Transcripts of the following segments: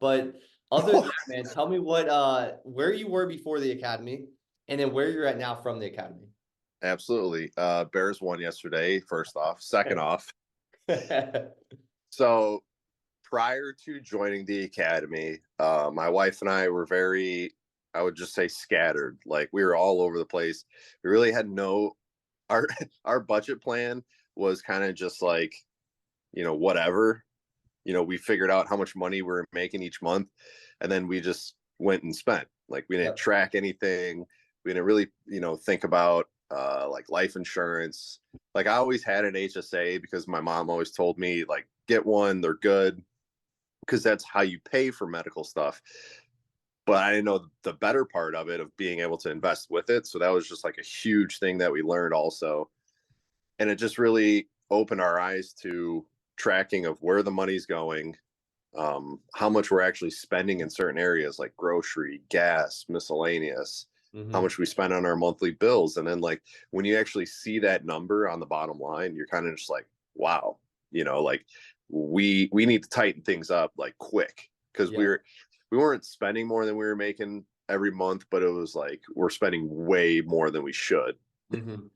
But other than that, man, tell me where you were before the academy and then where you're at now from the academy. Absolutely. Bears won yesterday, first off. Second off, so prior to joining the academy, my wife and I were very, I would just say, scattered. Like we were all over the place. We really had no our our budget plan was kind of just like, whatever. We figured out how much money we were making each month, and then we just went and spent. Like we didn't Yep. track anything. We didn't really, think about like life insurance. Like I always had an HSA because my mom always told me like get one, they're good because that's how you pay for medical stuff. But I didn't know the better part of it of being able to invest with it. So that was just like a huge thing that we learned also. And it just really opened our eyes to tracking of where the money's going, how much we're actually spending in certain areas like grocery, gas, miscellaneous, how Hmm. much we spend on our monthly bills. And then like when you actually see that number on the bottom line, you're kind of just like, wow, like we need to tighten things up like quick because Yeah. we weren't spending more than we were making every month, but it was like we're spending way more than we should. Hmm.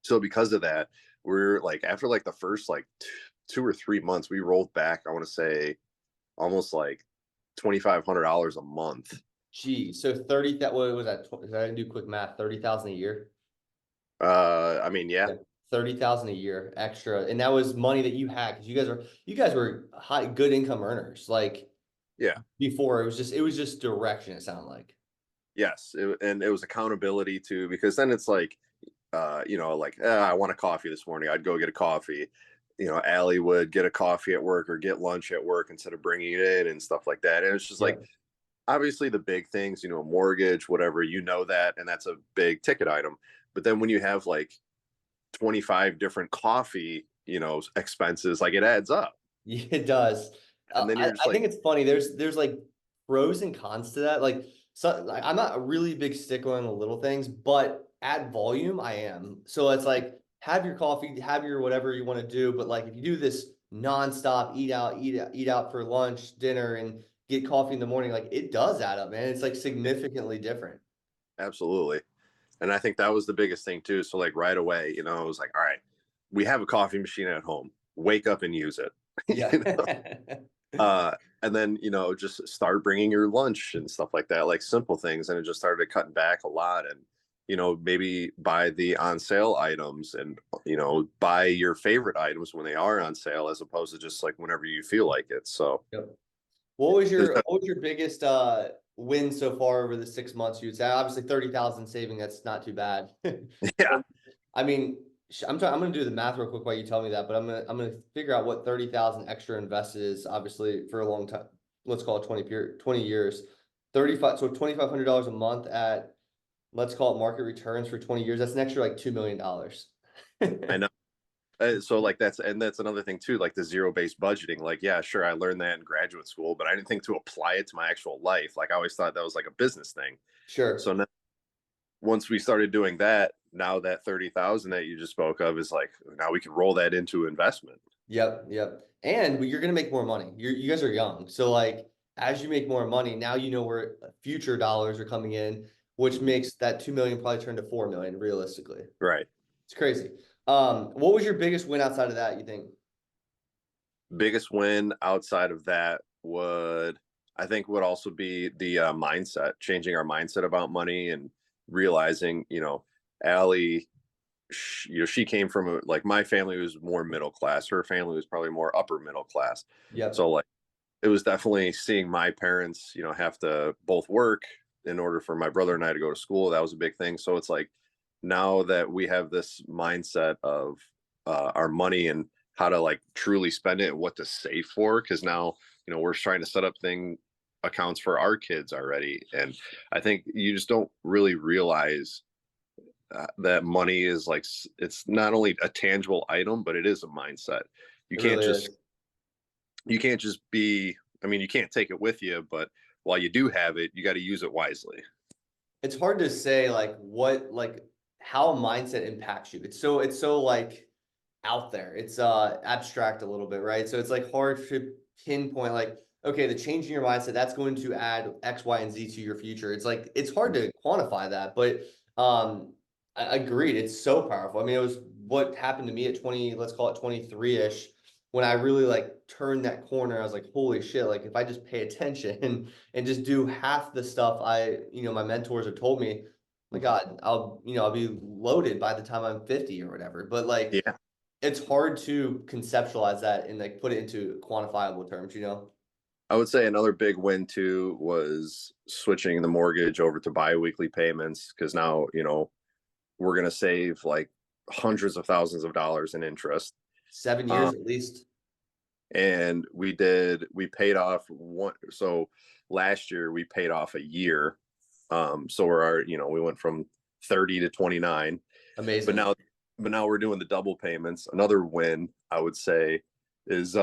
So because of that, we're like after like the first like 2 or 3 months, we rolled back. I want to say almost like $2,500 a month. Gee, so 30, that what was that? I can do quick math, 30,000 a year. I mean, yeah, Yeah. 30,000 a year extra. And that was money that you had because you guys were high, good income earners. Like yeah, before it was just direction, it sounded like. yes, and it was accountability too because then it's like, like I want a coffee this morning. I'd go get a coffee. Allie would get a coffee at work or get lunch at work instead of bringing it in and stuff like that. And it's just Yeah. like obviously the big things, mortgage, whatever, that, and that's a big ticket item. But then when you have like 25 different coffee, expenses, like it adds up. Yeah, it does. And then I, you're just I like, think it's funny. There's like pros and cons to that. Like I'm not a really big stickler on the little things, but at volume I am. So it's like have your coffee, have your whatever you want to do, but like if you do this nonstop, eat out for lunch, dinner, and get coffee in the morning, like it does add up, man. It's like significantly different. absolutely. And I think that was the biggest thing too. So like right away, it was like, all right, we have a coffee machine at home. Wake up and use it. Yeah. you know? And then, just start bringing your lunch and stuff like that, like simple things. And it just started cutting back a lot. And, maybe buy the on sale items and, buy your favorite items when they are on sale as opposed to just like whenever you feel like it. So, Yep. What was your biggest win so far over the 6 months? You'd say obviously 30,000 saving. That's not too bad. yeah, I mean, I'm gonna do the math real quick while you tell me that, but I'm gonna figure out what 30,000 extra invested is. Obviously, for a long time, let's call it 20 years, 35. So $2,500 a month at let's call it market returns for 20 years. That's an extra like $2 million. I know. So like that's another thing too, like the zero-based budgeting. Like, yeah, sure, I learned that in graduate school, but I didn't think to apply it to my actual life. Like I always thought that was like a business thing. Sure. So now, once we started doing that, now that 30,000 that you just spoke of is like now we can roll that into investment. Yep, yep. And you're gonna make more money. You guys are young, so like as you make more money, now you know where future dollars are coming in, which Mhm. makes that 2 million probably turn to 4 million realistically. Right. It's crazy. What was your biggest win outside of that, you think? Biggest win outside of that would also be the mindset, changing our mindset about money and realizing, Allie, she came from like my family was more middle class. Her family was probably more upper middle class. So Yep. like it was definitely seeing my parents, have to both work in order for my brother and I to go to school. That was a big thing. So it's like now that we have this mindset of our money and how to like truly spend it and what to save for, because now, we're trying to set up accounts for our kids already. And I think you just don't really realize that money is like it's not only a tangible item, but it is a mindset. You It can't really just is. you can't just be. I mean, you can't take it with you, but while you do have it, you got to use it wisely. It's hard to say like how mindset impacts you. It's so like out there. It's abstract a little bit, right? So it's like hard to pinpoint like okay, the change in your mindset, that's going to add X, Y, and Z to your future. It's like, it's hard to quantify that, but I agreed. It's so powerful. I mean, it was what happened to me at 20, let's call it 23-ish, when I really like turned that corner. I was like, holy shit, like if I just pay attention and just do half the stuff my mentors have told me, my God, I'll be loaded by the time I'm 50 or whatever. But like, Yeah. it's hard to conceptualize that and like put it into quantifiable terms, you know? I would say another big win too was switching the mortgage over to biweekly payments, because now, we're going to save like hundreds of thousands of dollars in interest. 7 years at least. And we paid off one. So last year we paid off a year. So we went from 30 to 29, but Amazing. now we're doing the double payments. Another win, I would say, is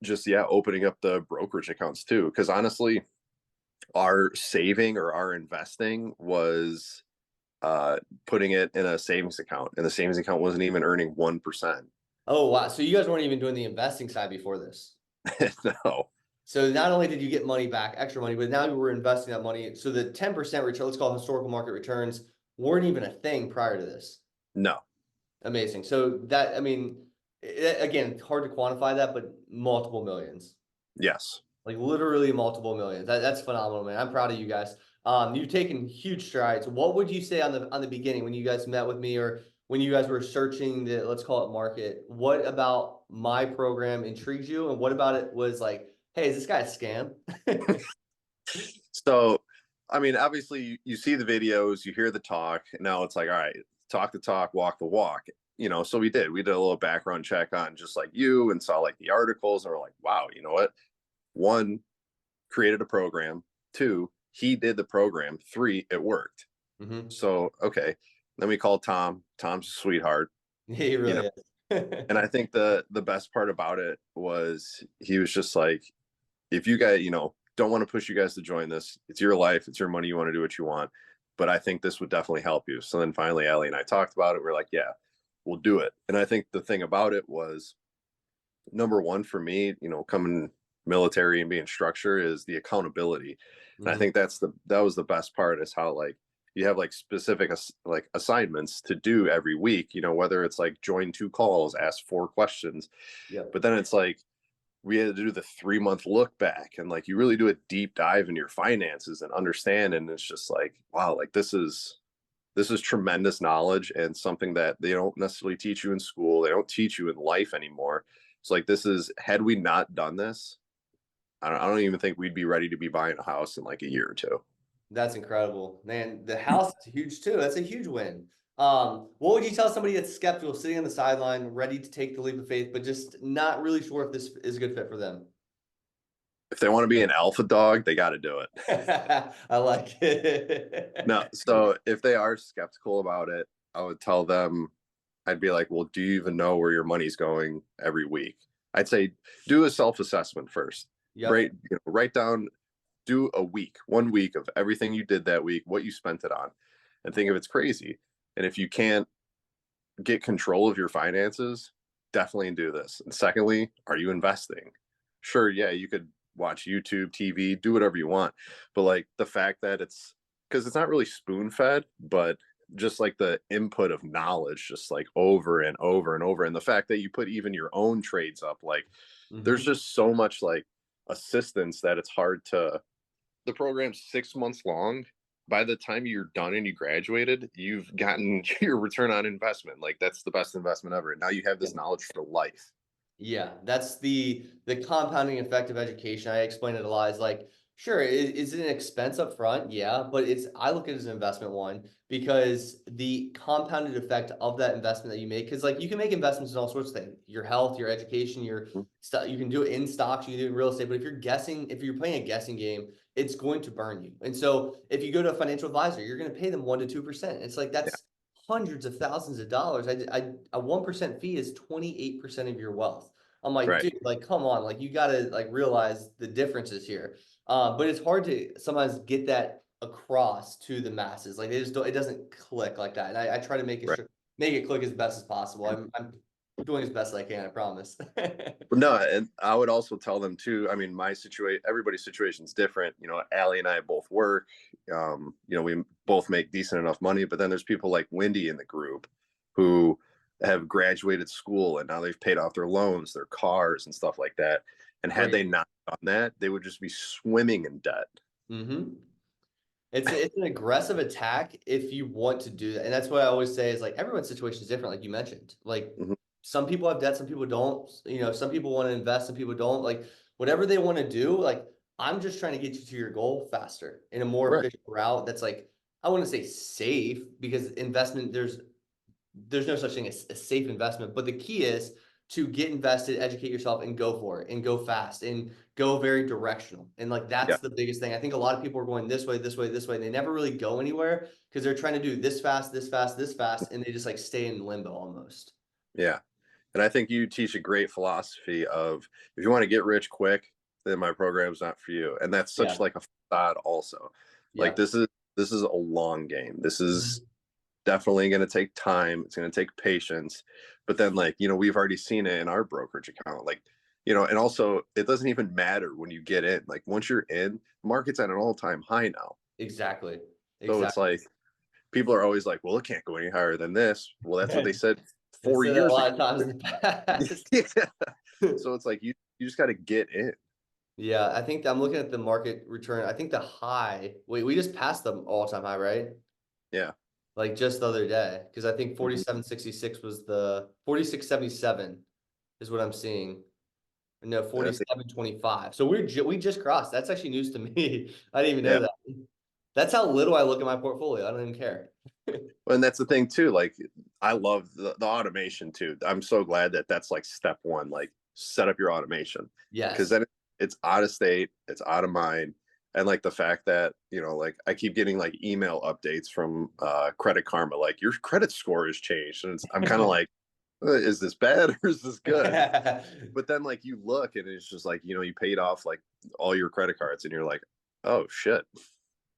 just, yeah, opening up the brokerage accounts too. Cause honestly, our saving or our investing was putting it in a savings account, and the savings account wasn't even earning 1%. Oh, wow. So you guys weren't even doing the investing side before this. No. So not only did you get money back, extra money, but now you were investing that money. So the 10% return, let's call it historical market returns, weren't even a thing prior to this. No. Amazing. So that, I mean, again, hard to quantify that, but multiple millions. Yes. Like literally multiple millions. That's phenomenal, man. I'm proud of you guys. You've taken huge strides. What would you say on the beginning when you guys met with me, or when you guys were searching the, let's call it, market? What about my program intrigued you, and what about it was like, hey, is this guy a scam? So, I mean, obviously, you see the videos, you hear the talk. Now it's like, all right, talk the talk, walk the walk. So we did. We did a little background check on just like you, and saw like the articles, and we're like, wow, you know what? One, created a program. Two, he did the program. Three, it worked. Mm-hmm. So, okay. Then we called Tom. Tom's a sweetheart. He you know, really is. and I think the best part about it was he was just like, if you guys, don't want to push you guys to join this, it's your life, it's your money, you want to do what you want. But I think this would definitely help you. So then finally, Allie and I talked about it. We're like, yeah, we'll do it. And I think the thing about it was, number one for me, coming military and being structure, is the accountability. And I Mhm. think that was the best part, is how like you have like specific like assignments to do every week, whether it's like join 2 calls, ask 4 questions, Yep. but then it's like we had to do the 3 month look back, and like you really do a deep dive in your finances and understand. And it's just like, wow, like this is tremendous knowledge, and something that they don't necessarily teach you in school. They don't teach you in life anymore. It's like, had we not done this, I don't even think we'd be ready to be buying a house in like a year or two. That's incredible, man. The house is huge too. That's a huge win. What would you tell somebody that's skeptical, sitting on the sideline, ready to take the leap of faith, but just not really sure if this is a good fit for them? If they want to be an alpha dog, they got to do it. I like it. No, so if they are skeptical about it, I would tell them, I'd be like, well, do you even know where your money's going every week? I'd say do a self-assessment first. Yep. Write down, do 1 week of everything you did that week, what you spent it on, and think if it's crazy. And if you can't get control of your finances, definitely do this. And secondly, are you investing? Sure, yeah, you could watch YouTube, TV, do whatever you want. But like the fact that because it's not really spoon fed, but just like the input of knowledge, just like over and over and over. And the fact that you put even your own trades up, like there's Hmm. just so much like assistance that it's hard to. The program's 6 months long. By the time you're done and you graduated, you've gotten your return on investment. Like that's the best investment ever. And now you have this knowledge for life. Yeah, that's the compounding effect of education. I explain it a lot. Is like, sure, is it an expense up front? Yeah, but I look at it as an investment one, because the compounded effect of that investment that you make, because like you can make investments in all sorts of things, your health, your education, your stuff. You can do it in stocks, you can do it in real estate. But if you're playing a guessing game, it's going to burn you. And so if you go to a financial advisor, you're going to pay them 1 to 2%. It's like Yeah. that's hundreds of thousands of dollars. A 1% fee is 28% of your wealth. I'm like, Right. dude, like, come on, like, you gotta like realize the differences here. But it's hard to sometimes get that across to the masses. Like, they just don't, it doesn't click like that. And I try to Right. make it click as best as possible. I'm Doing as best I can, I promise. No, and I would also tell them too. I mean, my situation, everybody's situation is different. You know, Allie and I both work. You know, we both make decent enough money, but then there's people like Wendy in the group who have graduated school and now they've paid off their loans, their cars, and stuff like that. And had they Great. not done that, they would just be swimming in debt. Mm-hmm. It's an aggressive attack if you want to do that. And that's what I always say is like everyone's situation is different, like you mentioned. Like Mhm. some people have debt, some people don't. You know, some people want to invest, some people don't. Like whatever they want to do, like I'm just trying to get you to your goal faster in a more Right. efficient route that's like I wouldn't say safe because investment, there's no such thing as a safe investment, but the key is to get invested, educate yourself, and go for it, and go fast, and go very directional. And like Yeah. that's the biggest thing. I think a lot of people are going this way, this way, this way, and they never really go anywhere because they're trying to do this fast, this fast, this fast, and they just like stay in limbo almost. Yeah. And I think you teach a great philosophy of if you want to get rich quick, then my program's not for you. And that's such Yeah, like a facade also. Like yeah. this is a long game. This is Mhm. definitely going to take time. It's going to take patience. But then like, you know, we've already seen it in our brokerage account. Like, you know, and also it doesn't even matter when you get in. Like once you're in, market's at an all-time high now. Exactly. So it's Exactly. like people are always like, well, it can't go any higher than this. Well, that's what they said They four said that a years lot ago. of times in the past. Yeah. So it's like you just got to get in. Yeah, I think I'm looking at the market return. I think the high, wait, we just passed the all-time high, right? Yeah. Like just the other day, because I think Mhm. 47.66 was the 46.77 is what I'm seeing. No, And I think 47.25. So we just crossed. That's actually news to me. I didn't even know yeah. that. That's how little I look at my portfolio. I don't even care. And that's the thing too. Like I love the automation too. I'm so glad that that's like step one. Like set up your automation because Yes. then it's out of state, it's out of mind. And like the fact that, you know, like I keep getting like email updates from Credit Karma, like your credit score has changed. And I'm kind of like, is this bad or is this good? But then like you look and it's just like, you know, you paid off like all your credit cards and you're like, oh shit.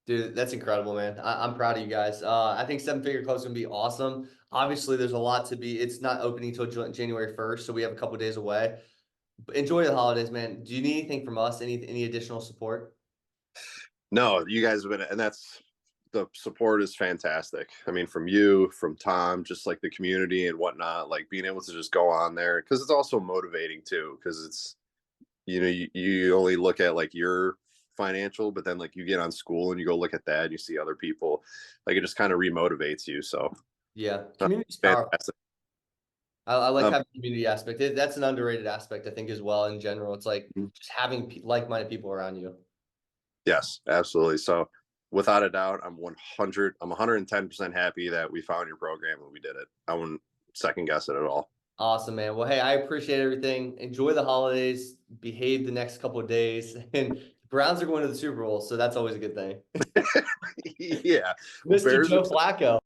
Dude, that's incredible, man. I'm proud of you guys. I think Seven Figure Club's gonna be awesome. Obviously, there's a lot to be. It's not opening until January 1st, so we have a couple days away. But enjoy the holidays, man. Do you need anything from us? Any additional support? No, you guys have been, and that's the support is fantastic. I mean, from you, from Tom, just like the community and whatnot, like being able to just go on there because it's also motivating too. Because it's, you know, you only look at like your financial, but then like you get on school and you go look at that and you see other people, like it just kind of remotivates you. So Yeah, uh, community's powerful. fantastic. I like Um, having community aspect. That's an underrated aspect, I think, as well. In general, it's like mhm. just having like-minded people around you. Yes, absolutely. So without a doubt, I'm 110% happy that we found your program and we did it. I wouldn't second guess it at all. Awesome, man. Well, hey, I appreciate everything. Enjoy the holidays. Behave the next couple of days. And the Browns are going to the Super Bowl, so that's always a good thing. Yeah. Well, Mr. Bears are Joe Flacco.